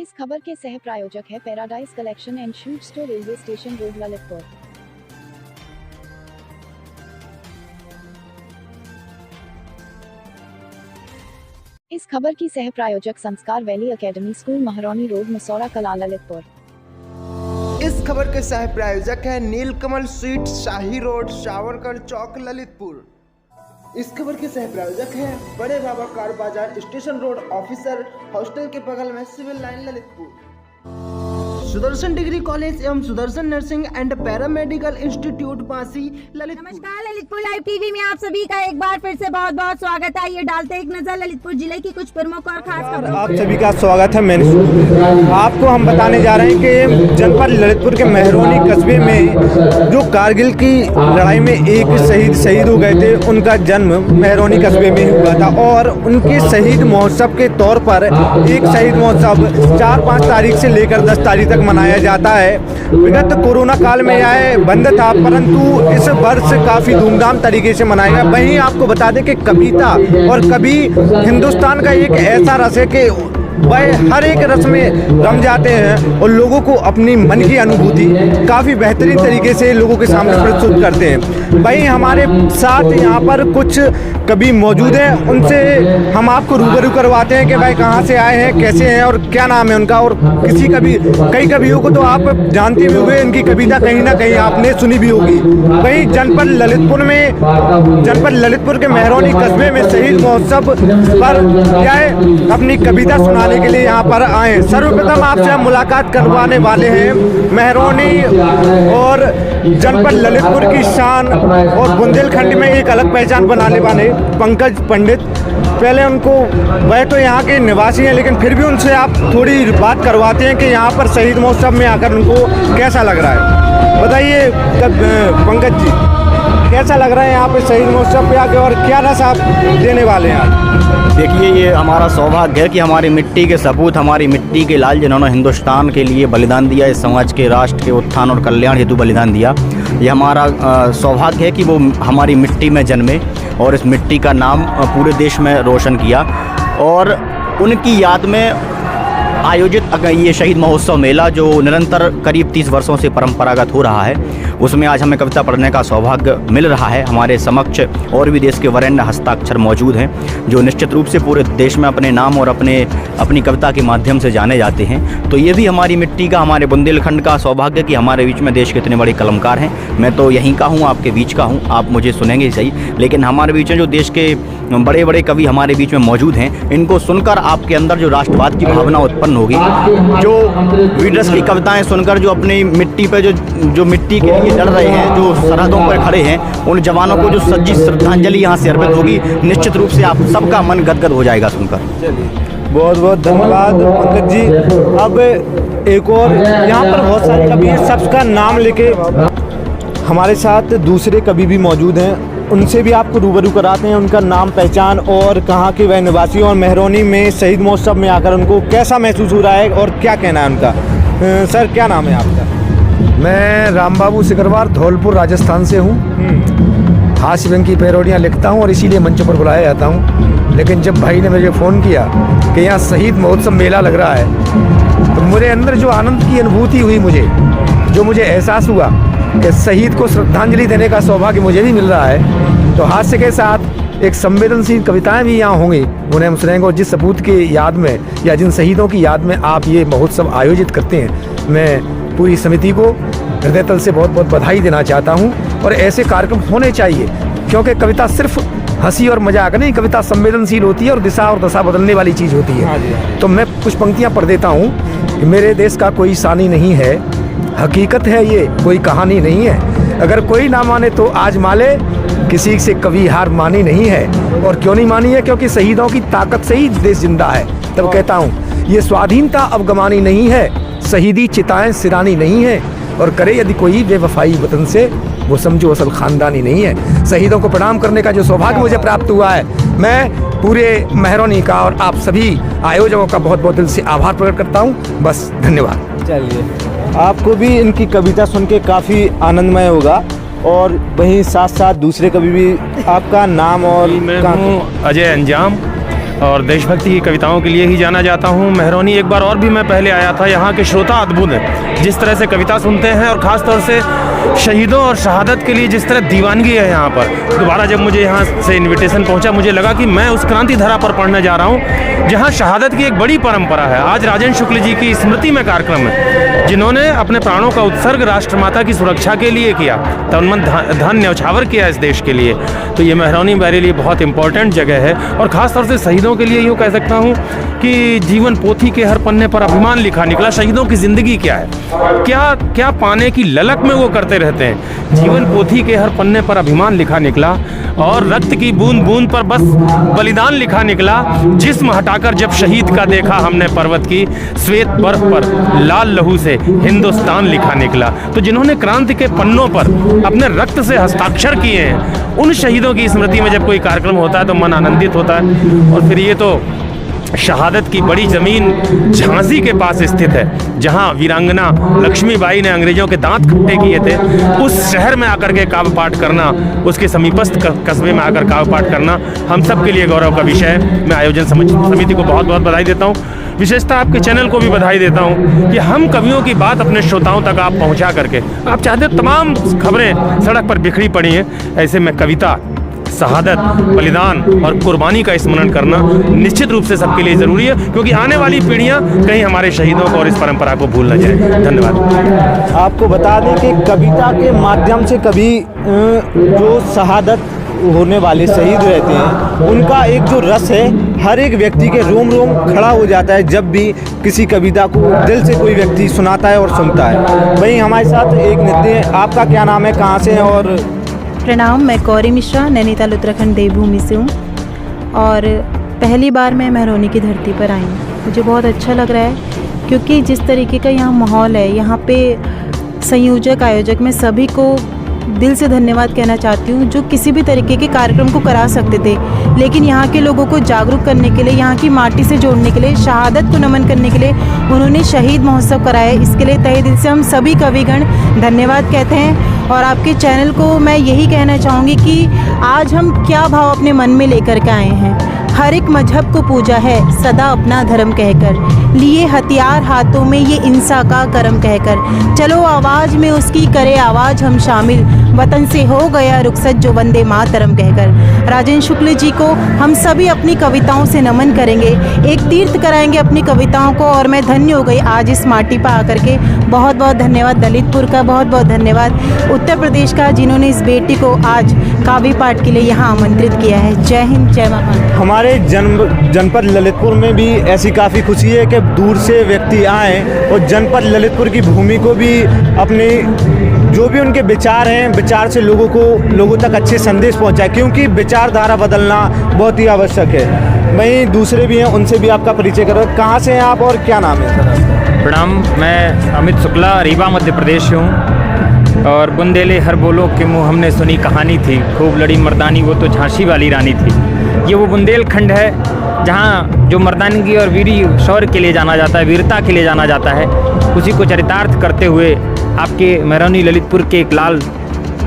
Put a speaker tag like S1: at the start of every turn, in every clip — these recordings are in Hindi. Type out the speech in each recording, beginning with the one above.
S1: इस खबर के सह प्रायोजक है paradise collection and suit store, railway station road, Lalitpur. इस खबर की सह प्रायोजक Sanskar valley academy school, Mahrauni road, Masaura Kala, Lalitpur.
S2: इस खबर के सह प्रायोजक है नीलकमल स्वीट, शाही रोड, सावरकर चौक, ललितपुर। इस खबर के सह प्रायोजक हैं Bade Baba car Bazaar, station road, officer hostel के बगल में, civil line, Lalitpur. Sudarshan degree college एवं Sudarshan nursing and paramedical institute, Bansi, Lalitpur.
S3: नमस्कार, ललितपुर लाइव टीवी में आप सभी का एक बार फिर से बहुत बहुत स्वागत है। ये डालते एक नजर ललितपुर जिले की कुछ प्रमुख और खास खबरों।
S4: आप सभी का स्वागत है। मैंने आपको हम बताने जा रहे हैं कि जनपद ललितपुर के महरौनी कस्बे में जो कारगिल की लड़ाई में एक शहीद हो गए थे, उनका जन्म महरौनी कस्बे में हुआ था और उनके शहीद महोत्सव के तौर पर एक शहीद महोत्सव 4-5 तारीख से लेकर 10 तारीख तक मनाया जाता है। विगत कोरोना काल में यह बंद था, परंतु इस वर्ष काफ़ी धूमधाम तरीके से मनाया गया। वहीं आपको बता दें कि कविता और कवि हिंदुस्तान का एक ऐसा रस है कि वह हर एक रस में रम जाते हैं और लोगों को अपनी मन की अनुभूति काफ़ी बेहतरीन तरीके से लोगों के सामने प्रस्तुत करते हैं। वहीं हमारे साथ यहाँ पर कुछ कवि मौजूद हैं, उनसे हम आपको रूबरू करवाते हैं कि भाई कहाँ से आए हैं, कैसे हैं और क्या नाम है उनका। और कई कवियों को तो आप जानते भी होंगे, इनकी कविता कहीं ना कहीं आपने सुनी भी होगी। वहीं जनपद ललितपुर के महरौनी कस्बे में शहीद महोत्सव पर यह अपनी कविता सुनाने के लिए यहाँ पर आए। सर्वप्रथम आपसे हम मुलाकात करवाने वाले हैं महरौनी और जनपद ललितपुर की शान और बुंदेलखंड में एक अलग पहचान बनाने वाले पंकज पंडित। पहले उनको, वह तो यहाँ के निवासी हैं लेकिन फिर भी उनसे आप थोड़ी बात करवाते हैं कि यहाँ पर शहीद महोत्सव में आकर उनको कैसा लग रहा है। बताइए पंकज जी, कैसा लग रहा है यहाँ पे शहीद महोत्सव पे आके और क्या रस आप देने वाले हैं आज?
S5: देखिए, ये हमारा सौभाग्य है कि हमारी मिट्टी के सपूत, हमारी मिट्टी के लाल जिन्होंने हिंदुस्तान के लिए बलिदान दिया, इस समाज के राष्ट्र के उत्थान और कल्याण हेतु बलिदान दिया, ये हमारा सौभाग्य है कि वो हमारी मिट्टी में जन्मे और इस मिट्टी का नाम पूरे देश में रोशन किया। और उनकी याद में आयोजित ये शहीद महोत्सव मेला जो निरंतर करीब 30 वर्षों से परंपरागत हो रहा है, उसमें आज हमें कविता पढ़ने का सौभाग्य मिल रहा है। हमारे समक्ष और भी देश के वरेण्य हस्ताक्षर मौजूद हैं जो निश्चित रूप से पूरे देश में अपने नाम और अपनी कविता के माध्यम से जाने जाते हैं। तो ये भी हमारी मिट्टी का, हमारे बुंदेलखंड का सौभाग्य कि हमारे बीच में देश के इतने बड़े कलमकार हैं। मैं तो यहीं का हूँ, आपके बीच का हूँ, आप मुझे सुनेंगे ही सही, लेकिन हमारे बीच में जो देश के बड़े बड़े कवि हमारे बीच में मौजूद हैं, इनको सुनकर आपके अंदर जो राष्ट्रवाद की भावना उत्पन्न होगी, जो वीररस की कविताएं सुनकर जो अपनी मिट्टी पे जो मिट्टी के लिए लड़ रहे हैं, जो सरहदों पर खड़े हैं, उन जवानों को जो सच्ची श्रद्धांजलि यहाँ से अर्पित होगी, निश्चित रूप से आप सबका मन गदगद हो जाएगा सुनकर।
S4: बहुत बहुत धन्यवाद पंकज जी। अब एक और यहाँ पर बहुत सारे कवि हैं, सबका नाम लेके हमारे साथ दूसरे कवि भी मौजूद हैं, उनसे भी आपको रूबरू कराते हैं, उनका नाम, पहचान और कहाँ के वह निवासी और महरौनी में शहीद महोत्सव में आकर उनको कैसा महसूस हो रहा है और क्या कहना है उनका। सर, क्या नाम है आपका?
S6: मैं रामबाबू सिकरवार, धौलपुर, राजस्थान से हूँ। हास्य व्यंग की पैरोडियाँ लिखता हूँ और इसीलिए मंचों पर बुलाया जाता हूँ। लेकिन जब भाई ने मुझे फ़ोन किया कि यहाँ शहीद महोत्सव मेला लग रहा है, तो मेरे अंदर जो आनंद की अनुभूति हुई, मुझे एहसास हुआ कि शहीद को श्रद्धांजलि देने का सौभाग्य मुझे भी मिल रहा है। तो हास्य के साथ एक संवेदनशील कविताएं भी यहाँ होंगी, उन्हें हम सुनेंगे। और जिस सपूत की याद में या जिन शहीदों की याद में आप ये महोत्सव आयोजित करते हैं, मैं पूरी समिति को हृदय तल से बहुत बहुत बधाई देना चाहता हूँ। और ऐसे कार्यक्रम होने चाहिए, क्योंकि कविता सिर्फ हंसी और मजाक नहीं, कविता संवेदनशील होती है और दिशा और दशा बदलने वाली चीज़ होती है। तो मैं कुछ पंक्तियाँ पढ़ देता हूँ कि मेरे देश का कोई सानी नहीं है, हकीकत है ये, कोई कहानी नहीं है। अगर कोई ना माने तो आज माले, किसी से कभी हार मानी नहीं है। और क्यों नहीं मानी है? क्योंकि शहीदों की ताकत से ही देश जिंदा है। तब कहता हूँ, ये स्वाधीनता अब गमानी नहीं है, शहीदी चिताएं सिरानी नहीं है। और करे यदि कोई बेवफाई वतन से, वो समझो असल खानदानी नहीं है। शहीदों को प्रणाम करने का जो सौभाग्य मुझे प्राप्त हुआ है, मैं पूरे महरौनी का और आप सभी आयोजकों का बहुत बहुत दिल से आभार प्रकट करता हूँ। बस, धन्यवाद।
S4: चलिए, आपको भी इनकी कविता सुन के काफ़ी आनंदमय होगा। और वहीं साथ साथ दूसरे कवि भी, आपका नाम और?
S7: मैं हूँ अजय अंजाम, और देशभक्ति की कविताओं के लिए ही जाना जाता हूँ। मेहरौनी एक बार और भी मैं पहले आया था। यहाँ के श्रोता अद्भुत हैं, जिस तरह से कविता सुनते हैं और ख़ास तौर से शहीदों और शहादत के लिए जिस तरह दीवानगी है यहाँ पर। दोबारा जब मुझे यहाँ से इनविटेशन पहुँचा, मुझे लगा कि मैं उस क्रांति धारा पर पढ़ने जा रहा हूँ जहाँ शहादत की एक बड़ी परंपरा है। आज राजेंद्र शुक्ल जी की स्मृति में कार्यक्रम है, जिन्होंने अपने प्राणों का उत्सर्ग राष्ट्रमाता की सुरक्षा के लिए किया, तन मन धन न्यौछावर किया इस देश के लिए। तो ये मेहरौनी मेरे लिए बहुत इंपॉर्टेंट जगह है और ख़ास तौर से शहीदों के लिए यूँ कह सकता हूँ कि जीवन पोथी के हर पन्ने पर अभिमान लिखा निकला। शहीदों की ज़िंदगी क्या है, क्या क्या पाने की ललक में वो करते रहते हैं। जीवन पोथी के हर पन्ने पर अभिमान लिखा निकला और रक्त की बूंद बूंद पर बस बलिदान लिखा निकला। जिस्म हटाकर जब शहीद का देखा हमने पर्वत की, श्वेत बर्फ पर लाल लहू से हिंदुस्तान लिखा निकला। तो जिन्होंने क्रांति के पन्नों पर अपने रक्त से हस्ताक्षर किए हैं, उन शहीदों की स्मृति में जब कोई कार्यक्रम होता है तो मन आनंदित होता है। और फिर ये तो शहादत की बड़ी ज़मीन झांसी के पास स्थित है, जहां वीरांगना लक्ष्मीबाई ने अंग्रेजों के दांत खट्टे किए थे। उस शहर में आकर के काव्य पाठ करना, उसके समीपस्थ कस्बे में आकर काव्य पाठ करना हम सब के लिए गौरव का विषय है। मैं आयोजन समिति को बहुत बहुत बधाई देता हूँ। विशेषतः आपके चैनल को भी बधाई देता हूँ कि हम कवियों की बात अपने श्रोताओं तक आप पहुँचा करके, आप चाहते तमाम खबरें सड़क पर बिखरी पड़ी हैं, ऐसे में कविता, शहादत, बलिदान और कुर्बानी का स्मरण करना निश्चित रूप से सबके लिए ज़रूरी है, क्योंकि आने वाली पीढ़ियां कहीं हमारे शहीदों को और इस परंपरा को भूल न जाए। धन्यवाद।
S4: आपको बता दें कि कविता के माध्यम से कभी जो शहादत होने वाले शहीद रहते हैं, उनका एक जो रस है हर एक व्यक्ति के रोम रोम खड़ा हो जाता है जब भी किसी कविता को दिल से कोई व्यक्ति सुनाता है और सुनता है। वहीं हमारे साथ एक नित्य है। आपका क्या नाम है, कहाँ से हैं? और
S8: प्रणाम, मैं गौरी मिश्रा नैनीताल उत्तराखंड देवभूमि से हूँ और पहली बार मैं मेहरौनी की धरती पर आई हूँ। मुझे बहुत अच्छा लग रहा है क्योंकि जिस तरीके का यहाँ माहौल है, यहाँ पे संयोजक आयोजक मैं सभी को दिल से धन्यवाद कहना चाहती हूँ जो किसी भी तरीके के कार्यक्रम को करा सकते थे, लेकिन यहाँ के लोगों को जागरूक करने के लिए, यहाँ की माटी से जोड़ने के लिए, शहादत को नमन करने के लिए उन्होंने शहीद महोत्सव कराया। इसके लिए तहे दिल से हम सभी कविगण धन्यवाद कहते हैं। और आपके चैनल को मैं यही कहना चाहूँगी कि आज हम क्या भाव अपने मन में लेकर के आए हैं। हर एक मजहब को पूजा है सदा अपना धर्म कहकर, लिए हथियार हाथों में ये इंसा का करम कहकर, चलो आवाज़ में उसकी करे आवाज़ हम शामिल, वतन से हो गया रुखसत जो वंदे मातरम कहकर। राजेंद्र शुक्ल जी को हम सभी अपनी कविताओं से नमन करेंगे, एक तीर्थ कराएंगे अपनी कविताओं को। और मैं धन्य हो गई आज इस माटी पर आकर के। बहुत बहुत धन्यवाद ललितपुर का, बहुत बहुत धन्यवाद उत्तर प्रदेश का, जिन्होंने इस बेटी को आज काव्य पाठ के लिए यहाँ आमंत्रित किया है। जय हिंद, जय महान।
S4: हमारे जनपद ललितपुर में भी ऐसी काफ़ी खुशी है कि दूर से व्यक्ति आए और जनपद ललितपुर की भूमि को भी अपने जो भी उनके विचार हैं, विचार से लोगों तक अच्छे संदेश पहुंचाए, क्योंकि विचारधारा बदलना बहुत ही आवश्यक है। वहीं दूसरे भी हैं, उनसे भी आपका परिचय करो। कहाँ से हैं आप और क्या नाम है सर?
S9: प्रणाम, मैं अमित शुक्ला रीवा मध्य प्रदेश से हूँ और बुंदेले हर बोलो के मुँह हमने सुनी कहानी थी, खूब लड़ी मर्दानी वो तो झांसी वाली रानी थी। ये वो बुंदेलखंड है जहाँ जो मर्दानगी और वीर शौर्य के लिए जाना जाता है, वीरता के लिए जाना जाता है, उसी को चरितार्थ करते हुए आपके मेहरौनी ललितपुर के एक लाल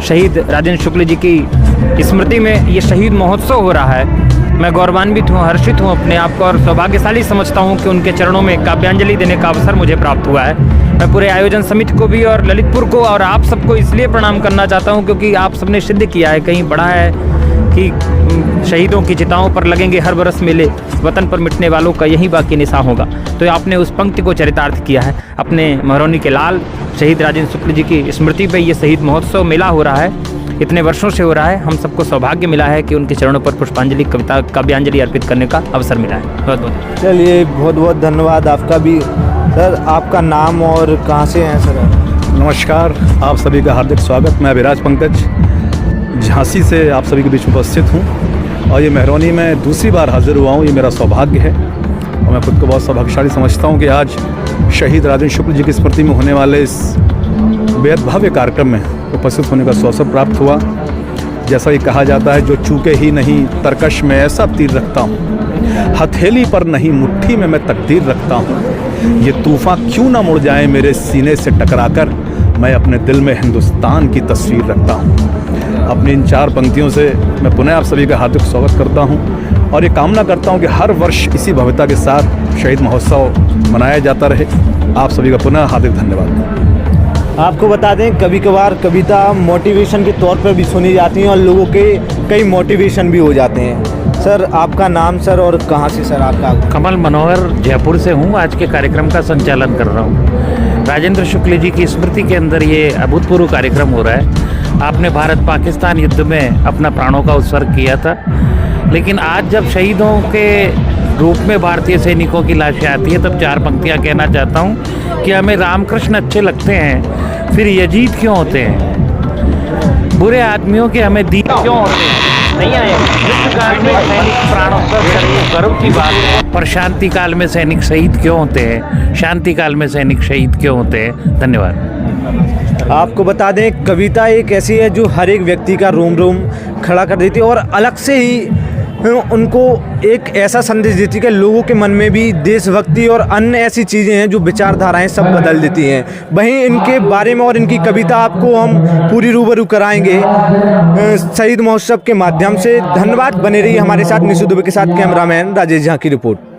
S9: शहीद राजेंद्र शुक्ल जी की स्मृति में ये शहीद महोत्सव हो रहा है। मैं गौरवान्वित हूँ, हर्षित हूँ अपने आप को और सौभाग्यशाली समझता हूँ कि उनके चरणों में काव्यांजलि देने का अवसर मुझे प्राप्त हुआ है। मैं पूरे आयोजन समिति को भी और ललितपुर को और आप सबको इसलिए प्रणाम करना चाहता हूँ क्योंकि आप सबने सिद्ध किया है, कहीं बड़ा है कि शहीदों की चिताओं पर लगेंगे हर बरस मेले, वतन पर मिटने वालों का यही बाकी निशा होगा। तो आपने उस पंक्ति को चरितार्थ किया है। अपने मेहरौनी के लाल शहीद राजेंद्र शुक्ल जी की स्मृति पे ये शहीद महोत्सव मेला हो रहा है, इतने वर्षों से हो रहा है। हम सबको सौभाग्य मिला है कि उनके चरणों पर पुष्पांजलि कविता काव्यांजलि अर्पित करने का अवसर मिला है। बहुत बहुत
S4: चलिए, बहुत बहुत धन्यवाद आपका भी। सर, आपका नाम और कहाँ से हैं सर?
S10: नमस्कार, आप सभी का हार्दिक स्वागत। मैं विराज पंकज झांसी से आप सभी के बीच उपस्थित हूँ और ये मेहरौनी में दूसरी बार हाजिर हुआ हूँ। ये मेरा सौभाग्य है और मैं खुद को बहुत सौभाग्यशाली समझता हूँ कि आज शहीद राजेंद्र शुक्ल जी की स्मृति में होने वाले इस बेहद भव्य कार्यक्रम में उपस्थित होने का अवसर प्राप्त हुआ। जैसा ही कहा जाता है, जो चूके ही नहीं तरकश में ऐसा तीर रखता हूँ, हथेली पर नहीं मुट्ठी में मैं तकदीर रखता हूँ। ये तूफ़ान क्यों ना मुड़ जाए मेरे सीने से टकराकर, मैं अपने दिल में हिंदुस्तान की तस्वीर रखता हूँ। अपनी इन चार पंक्तियों से मैं पुनः आप सभी का हार्दिक स्वागत करता हूँ और ये कामना करता हूँ कि हर वर्ष इसी भव्यता के साथ शहीद महोत्सव मनाया जाता रहे। आप सभी का पुनः हार्दिक धन्यवाद।
S4: आपको बता दें कभी कभार कविता मोटिवेशन के तौर पर भी सुनी जाती हैं और लोगों के कई मोटिवेशन भी हो जाते हैं। सर आपका नाम सर और कहाँ से सर आपका?
S11: कमल मनोहर जयपुर से हूँ। आज के कार्यक्रम का संचालन कर रहा हूँ। राजेंद्र शुक्ल जी की स्मृति के अंदर ये अभूतपूर्व कार्यक्रम हो रहा है। आपने भारत पाकिस्तान युद्ध में अपना प्राणों का उत्सर्ग किया था, लेकिन आज जब शहीदों के रूप में भारतीय सैनिकों की लाशें आती है तब चार पंक्तियाँ कहना चाहता हूँ कि हमें रामकृष्ण अच्छे लगते हैं, फिर यजीद क्यों होते हैं? बुरे आदमियों के हमें दीन क्यों होते हैं? नहीं आए। युद्ध काल में सैनिक प्राणों का गर्व की बात है, पर शांति काल में सैनिक शहीद क्यों होते हैं? शांति काल में सैनिक शहीद क्यों होते हैं? धन्यवाद।
S4: आपको बता दें कविता एक ऐसी है जो हर एक व्यक्ति का रोम रोम खड़ा कर देती है और अलग से ही उनको एक ऐसा संदेश देती है कि लोगों के मन में भी देशभक्ति और अन्य ऐसी चीज़ें हैं जो विचारधाराएं सब बदल देती हैं। वहीं इनके बारे में और इनकी कविता आपको हम पूरी रूबरू कराएंगे शहीद महोत्सव के माध्यम से। धन्यवाद। बने रहिए हमारे साथ। निशु दुबे के साथ कैमरामैन राजेश झा की रिपोर्ट।